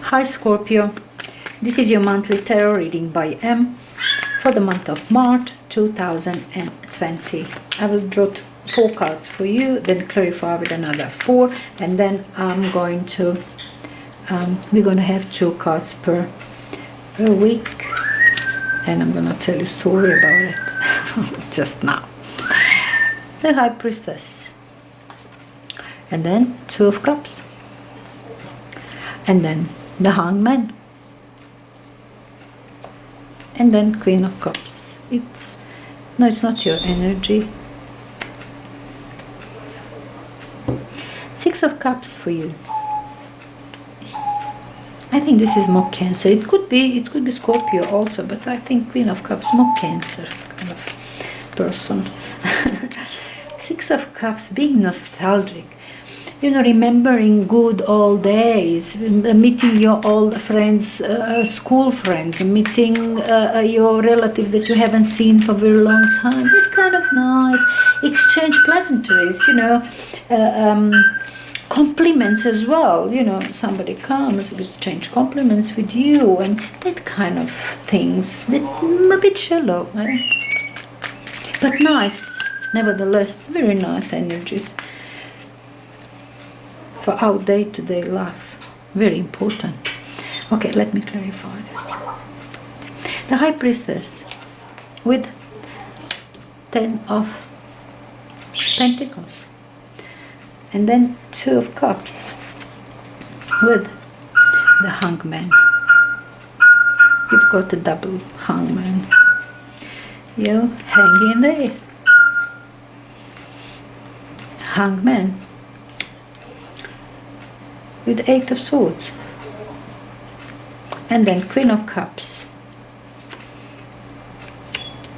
Hi Scorpio, this is your monthly tarot reading by M for the month of March 2020. I will draw 4 cards for you, then clarify with another 4, and then I'm going to we're going to have 2 cards per week, and I'm going to tell you a story about it just now. The High Priestess, and then 2 of Cups, and then the Hangman, and then Queen of Cups. It's not your energy. 6 of Cups for you. I think this is more Cancer. It could be Scorpio also, but I think Queen of Cups more Cancer kind of person. 6 of Cups, being nostalgic. You know, remembering good old days, meeting your old friends, school friends, meeting your relatives that you haven't seen for a very long time. It's kind of nice. Exchange pleasantries, you know, compliments as well. You know, somebody comes, exchange compliments with you, and that kind of things. That a bit shallow, eh? But nice, nevertheless, very nice energies for our day-to-day life. Very important. Okay, let me clarify this. The High Priestess with 10 of Pentacles, and then 2 of Cups with the Hangman. You've got a double Hangman. You hang in there. Hangman with 8 of Swords, and then Queen of Cups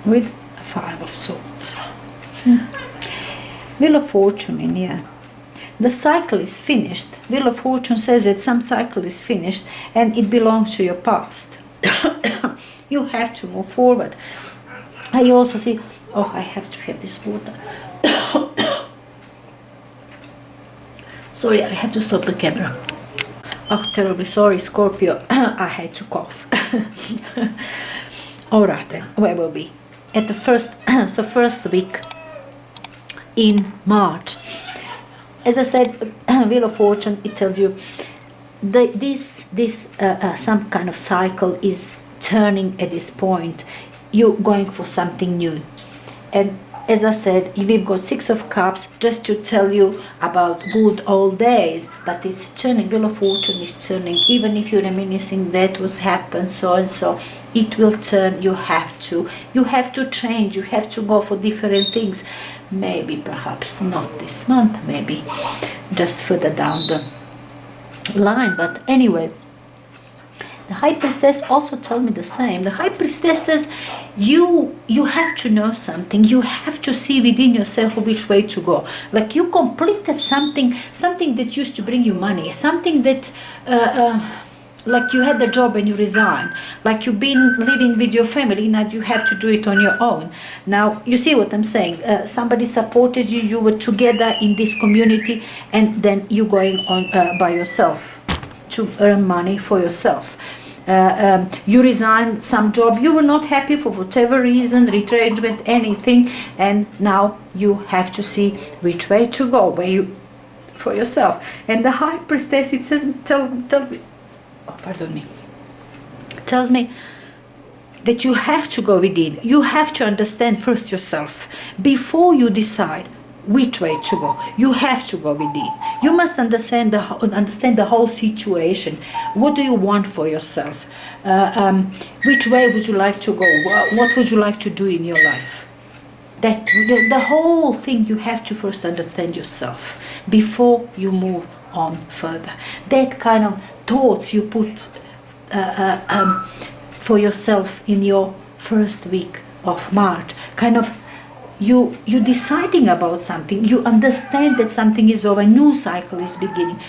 with 5 of Swords. Wheel of Fortune in here. The cycle is finished. Wheel of Fortune says that some cycle is finished and it belongs to your past. You have to move forward. I also see, oh, I have to have this water. Sorry, I have to stop the camera. Oh, terribly sorry, Scorpio. I had to cough. Alright then, where will we? At the first week in March. As I said, Wheel of Fortune, it tells you some kind of cycle is turning at this point. You're going for something new. And as I said, we've got 6 of Cups just to tell you about good old days, but it's turning. Wheel of Fortune is turning. Even if you're reminiscing that was happened so and so, it will turn. You have to change. You have to go for different things. Maybe perhaps not this month, maybe just further down the line. But anyway, the High Priestess also told me the same. The High Priestess says you have to know something. You have to see within yourself which way to go. Like you completed something that used to bring you money, something that like you had the job and you resigned, like you've been living with your family, now you have to do it on your own. Now you see what I'm saying. Somebody supported you, you were together in this community, and then you're going on by yourself to earn money for yourself. You resigned some job, you were not happy for whatever reason, retrenchment, anything, and now you have to see which way to go, where you for yourself. And the High Priestess, it says, tells me, oh, pardon me, tells me that you have to go within. You have to understand first yourself before you decide which way to go. You have to go within. You must understand the whole situation. What do you want for yourself? Which way would you like to go? What would you like to do in your life? That the whole thing, you have to first understand yourself before you move on further. That kind of thoughts you put for yourself in your first week of March, kind of you deciding about something. You understand that something is over, a new cycle is beginning.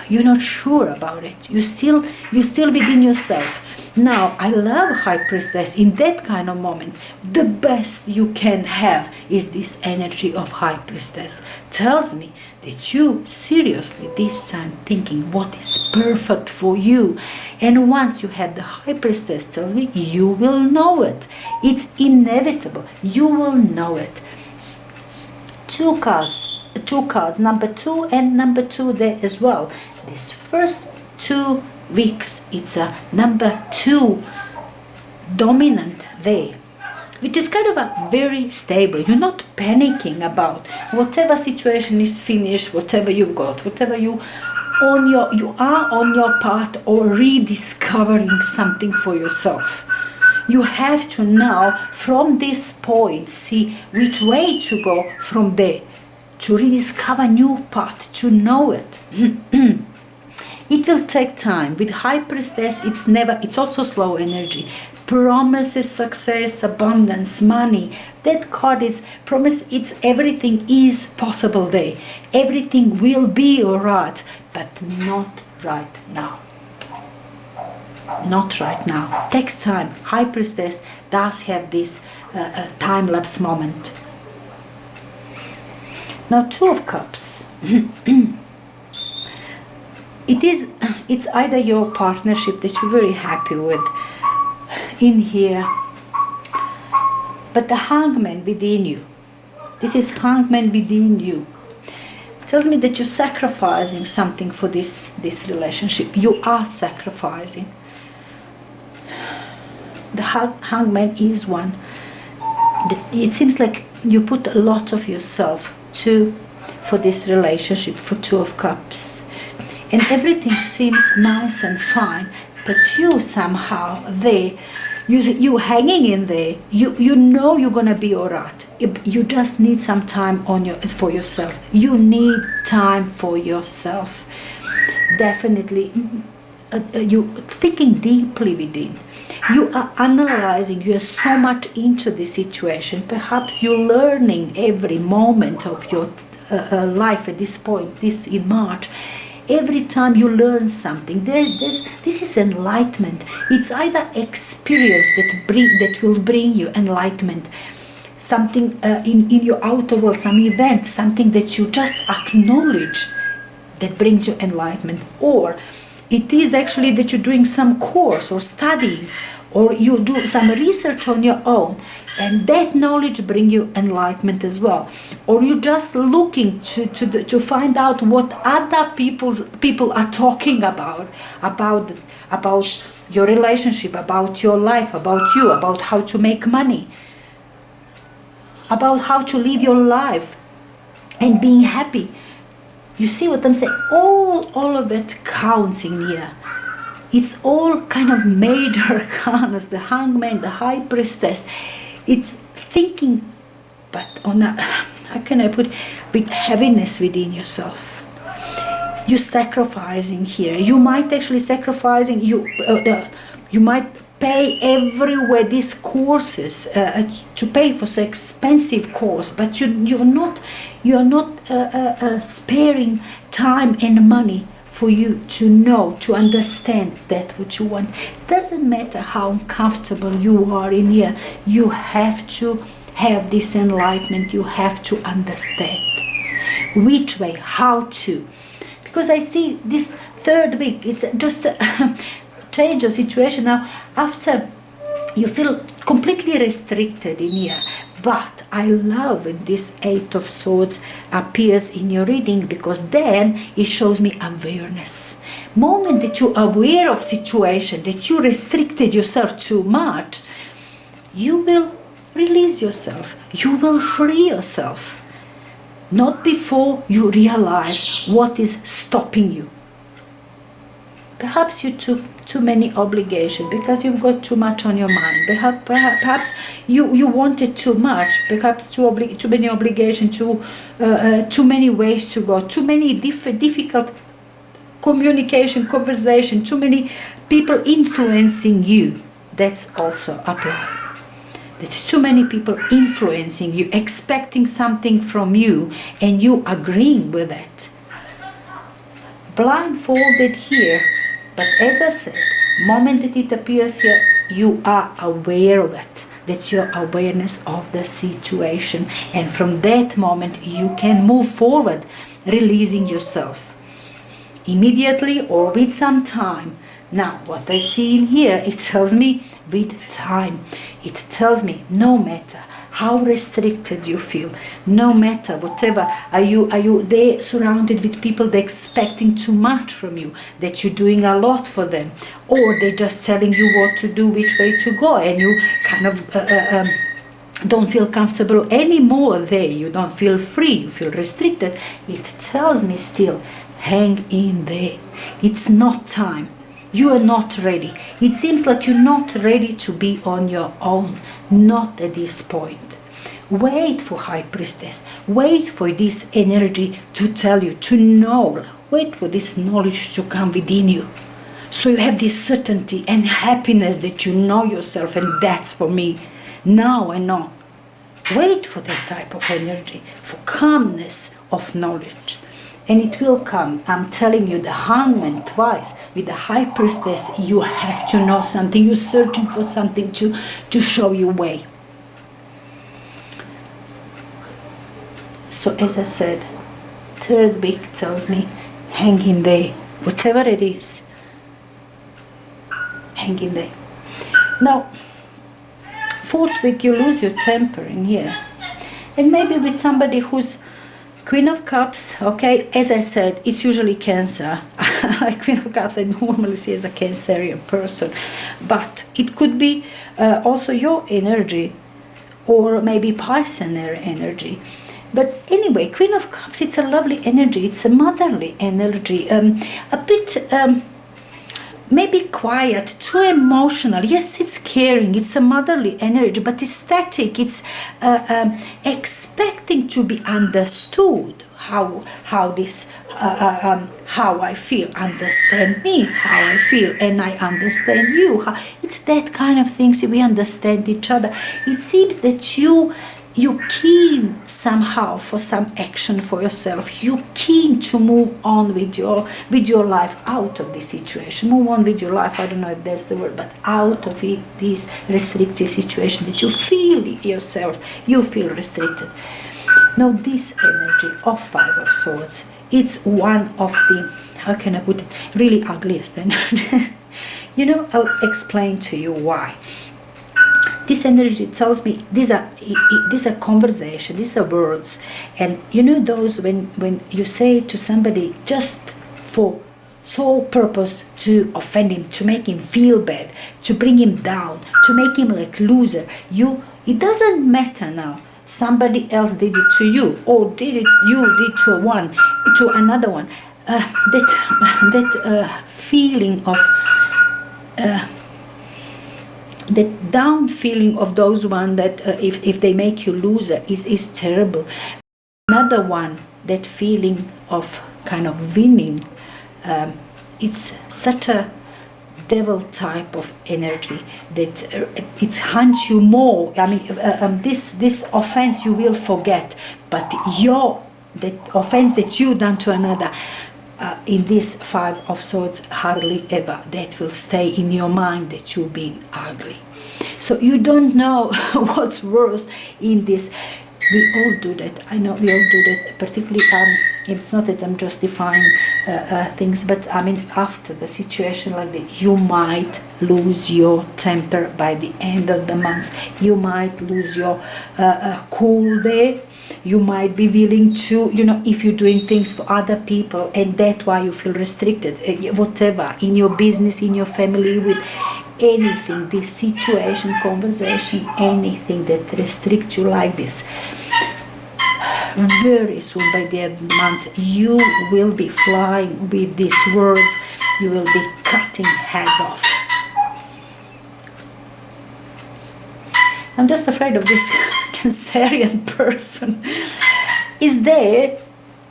You're not sure about it. You still within yourself. Now, I love High Priestess. In that kind of moment, the best you can have is this energy of High Priestess. Tells me that you seriously this time thinking what is perfect for you. And once you have the High Priestess, tells me you will know it. It's inevitable. You will know it. Two cards, number 2 and number 2 there as well. This first 2 weeks, it's a number 2 dominant there, which is kind of a very stable. You're not panicking about whatever situation is finished, whatever you've got, whatever you are on your path or rediscovering something for yourself. You have to now from this point see which way to go from there, to rediscover new path, to know it. It will take time. With High Priestess, it's also slow energy. Promises, success, abundance, money. That card is promise. It's everything is possible there. Everything will be alright, but not right now. Not right now. Takes time. High Priestess does have this time-lapse moment. Now, 2 of Cups. It's either your partnership that you're very happy with in here, but the Hangman within you. This is Hangman within you. It tells me that you're sacrificing something for this relationship. You are sacrificing. The Hangman is one. It seems like you put a lot of yourself for this relationship, for 2 of Cups. And everything seems nice and fine, but you somehow there, you hanging in there. You know you're gonna be alright. You just need some time for yourself. You need time for yourself. Definitely, you thinking deeply within. You are analyzing. You are so much into the situation. Perhaps you're learning every moment of your life at this point. This in March. Every time you learn something, this is enlightenment. It's either experience that will bring you enlightenment, something in your outer world, some event, something that you just acknowledge that brings you enlightenment, or it is actually that you're doing some course or studies, or you do some research on your own, and that knowledge bring you enlightenment as well. Or you're just looking to find out what other people are talking about your relationship, about your life, about you, about how to make money, about how to live your life and being happy. You see what I'm saying? All of it counts in here. It's all kind of major arcanas, the Hangman, the High Priestess. It's thinking, but on a, how can I put, with heaviness within yourself. You're sacrificing here. You might actually sacrificing, you might pay everywhere these courses to pay for so expensive course, but you're not sparing time and money for you to know, to understand that what you want. Doesn't matter how uncomfortable you are in here, you have to have this enlightenment. You have to understand which way, how to, because I see this 3rd week is just a change of situation. Now after you feel completely restricted in here, but I love when this 8 of Swords appears in your reading, because then it shows me awareness. Moment that you're aware of situation, that you restricted yourself too much, you will release yourself. You will free yourself. Not before you realize what is stopping you. Perhaps you took too many obligations because you've got too much on your mind. Perhaps you wanted too much. Perhaps too many obligations, too many ways to go, too many difficult communication, conversation, too many people influencing you. That's also apply. There's too many people influencing you, expecting something from you, and you agreeing with it. Blindfolded here. But as I said, Moment that it appears here, you are aware of it. That's your awareness of the situation. And from that moment, you can move forward, releasing yourself immediately or with some time. Now, what I see in here, it tells me with time. It tells me no matter how restricted you feel, no matter whatever, are you there surrounded with people that expecting too much from you, that you're doing a lot for them, or they're just telling you what to do, which way to go, and you kind of don't feel comfortable anymore there, you don't feel free, you feel restricted. It tells me still, hang in there. It's not time. You are not ready. It seems like you're not ready to be on your own. Not at this point. Wait for High Priestess. Wait for this energy to tell you, to know. Wait for this knowledge to come within you. So you have this certainty and happiness that you know yourself, and that's for me. Now I know. Wait for that type of energy, for calmness of knowledge. And it will come. I'm telling you, the Hangman twice. With the High Priestess, you have to know something. You're searching for something to show you way. So as I said, third week tells me, hang in there. Whatever it is, hang in there. Now, fourth week, you lose your temper in here. And maybe with somebody who's Queen of Cups, okay, as I said, it's usually Cancer. Queen of Cups I normally see as a Cancerian person. But it could be also your energy, or maybe Piscean energy. But anyway, Queen of Cups, it's a lovely energy. It's a motherly energy. A bit maybe quiet, too emotional. Yes, it's caring, it's a motherly energy, but it's static. It's expecting to be understood. How this how I feel, understand me, how I feel, and I understand you. It's that kind of things. We understand each other. It seems that you keen somehow for some action for yourself. You keen to move on with your life out of this situation. Move on with your life. I don't know if that's the word, but out of it, this restrictive situation that you feel yourself. You feel restricted. Now this energy of Five of Swords, it's one of the, how can I put it, really ugliest energy. I'll explain to you why. This energy tells me these are conversation, these are words, and those when you say to somebody just for sole purpose to offend him, to make him feel bad, to bring him down, to make him like loser. It doesn't matter now. Somebody else did it to you, or you did to another one. That feeling of. That down feeling of those one that if they make you loser is terrible. Another one, that feeling of kind of winning, it's such a devil type of energy that it hunts you more. I mean, this offense you will forget, but that offense that you done to another, in this Five of Swords, hardly ever that will stay in your mind, that you've been ugly. So you don't know what's worse in this. We all do that. I know we all do that, particularly it's not that I'm justifying things, but I mean, after the situation like that, you might lose your temper by the end of the month. You might lose your cool there. You might be willing to, if you're doing things for other people, and that's why you feel restricted, whatever, in your business, in your family, with anything, this situation, conversation, anything that restricts you like this. Very soon, by the end of the month, you will be flying with these words. You will be cutting heads off. I'm just afraid of this Cancerian person is there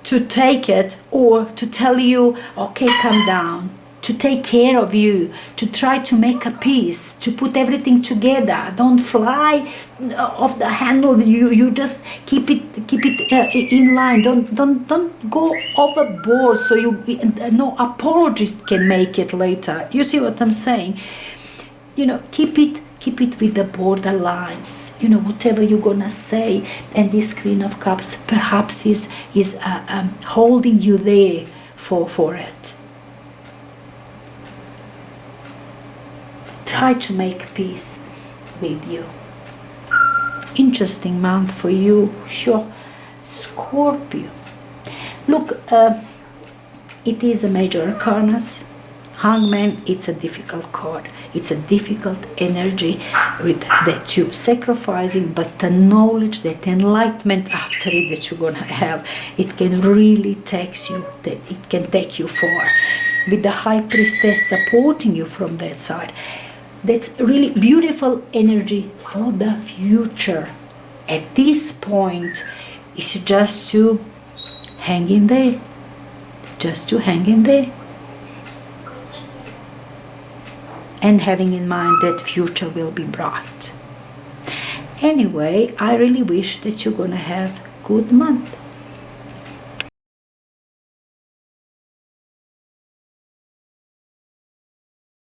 to take it, or to tell you, okay, calm down, to take care of you, to try to make a peace, to put everything together. Don't fly off the handle. You just keep it in line. Don't go overboard. So no apologist can make it later. You see what I'm saying? Keep it with the borderlines. Whatever you're gonna say. And this Queen of Cups perhaps is holding you there for it. Try to make peace with you. Interesting month for you, sure. Scorpio. Look, it is a major arcanus. Hangman, it's a difficult card. It's a difficult energy with that you're sacrificing, but the knowledge, that enlightenment after it that you're gonna have, it can really take you far. With the High Priestess supporting you from that side. That's really beautiful energy for the future. At this point, it's just to hang in there. Just to hang in there. And having in mind that future will be bright. Anyway, I really wish that you're gonna have a good month.